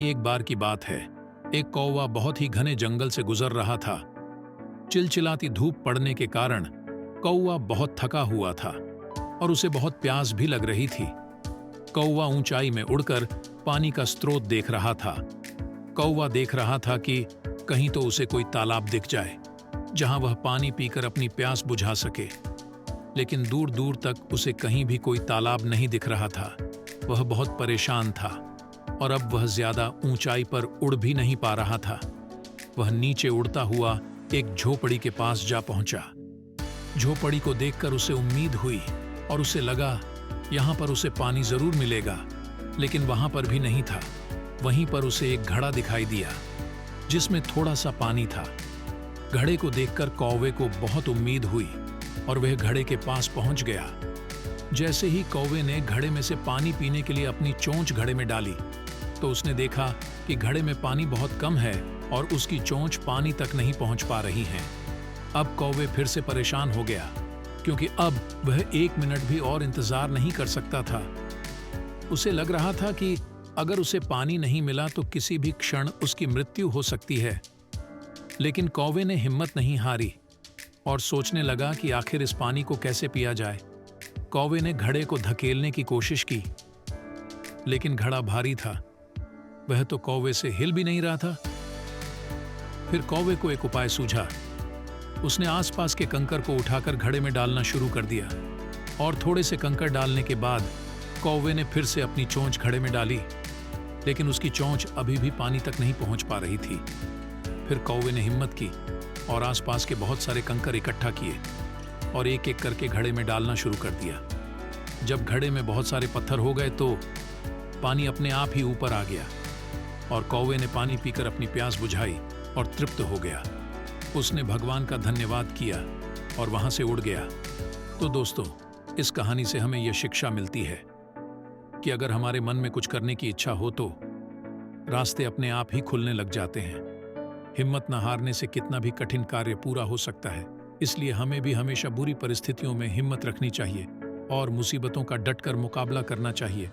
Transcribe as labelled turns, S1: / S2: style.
S1: एक बार की बात है। एक कौवा बहुत ही घने जंगल से गुजर रहा था। चिलचिलाती धूप पड़ने के कारण कौवा बहुत थका हुआ था और उसे बहुत प्यास भी लग रही थी। कौवा ऊंचाई में उड़कर पानी का स्रोत देख रहा था। कौवा देख रहा था कि कहीं तो उसे कोई तालाब दिख जाए जहां वह पानी पीकर अपनी प्यास बुझा सके। लेकिन दूर दूर तक उसे कहीं भी कोई तालाब नहीं दिख रहा था। वह बहुत परेशान था और अब वह ज्यादा ऊंचाई पर उड़ भी नहीं पा रहा था। वह नीचे उड़ता हुआ एक झोपड़ी के पास जा पहुंचा। झोपड़ी को देखकर उसे उम्मीद हुई और उसे लगा यहां पर उसे पानी जरूर मिलेगा, लेकिन वहां पर भी नहीं था। वहीं पर उसे एक घड़ा दिखाई दिया जिसमें थोड़ा सा पानी था। घड़े को देखकर कौवे को बहुत उम्मीद हुई और वह घड़े के पास पहुंच गया। जैसे ही कौवे ने घड़े में से पानी पीने के लिए अपनी चोंच घड़े में डाली तो उसने देखा कि घड़े में पानी बहुत कम है और उसकी चोंच पानी तक नहीं पहुंच पा रही है। अब कौवे फिर से परेशान हो गया क्योंकि अब वह 1 मिनट भी और इंतजार नहीं कर सकता था। उसे लग रहा था कि अगर उसे पानी नहीं मिला तो किसी भी क्षण उसकी मृत्यु हो सकती है। लेकिन कौवे ने हिम्मत नहीं हारी और सोचने लगा कि आखिर इस पानी को कैसे पिया जाए। कौवे ने घड़े को धकेलने की कोशिश की, लेकिन घड़ा भारी था। वह तो कौवे से हिल भी नहीं रहा था। फिर कौवे को एक उपाय सूझा। उसने आसपास के कंकर को उठाकर घड़े में डालना शुरू कर दिया और थोड़े से कंकर डालने के बाद कौवे ने फिर से अपनी चोंच घड़े में डाली, लेकिन उसकी चोंच अभी भी पानी तक नहीं पहुंच पा रही थी। फिर कौवे ने हिम्मत की और आसपास के बहुत सारे कंकर इकट्ठा किए और एक एक करके घड़े में डालना शुरू कर दिया। जब घड़े में बहुत सारे पत्थर हो गए तो पानी अपने आप ही ऊपर आ गया और कौवे ने पानी पीकर अपनी प्यास बुझाई और तृप्त हो गया। उसने भगवान का धन्यवाद किया और वहां से उड़ गया। तो दोस्तों, इस कहानी से हमें यह शिक्षा मिलती है कि अगर हमारे मन में कुछ करने की इच्छा हो तो रास्ते अपने आप ही खुलने लग जाते हैं। हिम्मत न हारने से कितना भी कठिन कार्य पूरा हो सकता है। इसलिए हमें भी हमेशा बुरी परिस्थितियों में हिम्मत रखनी चाहिए और मुसीबतों का डटकर मुकाबला करना चाहिए।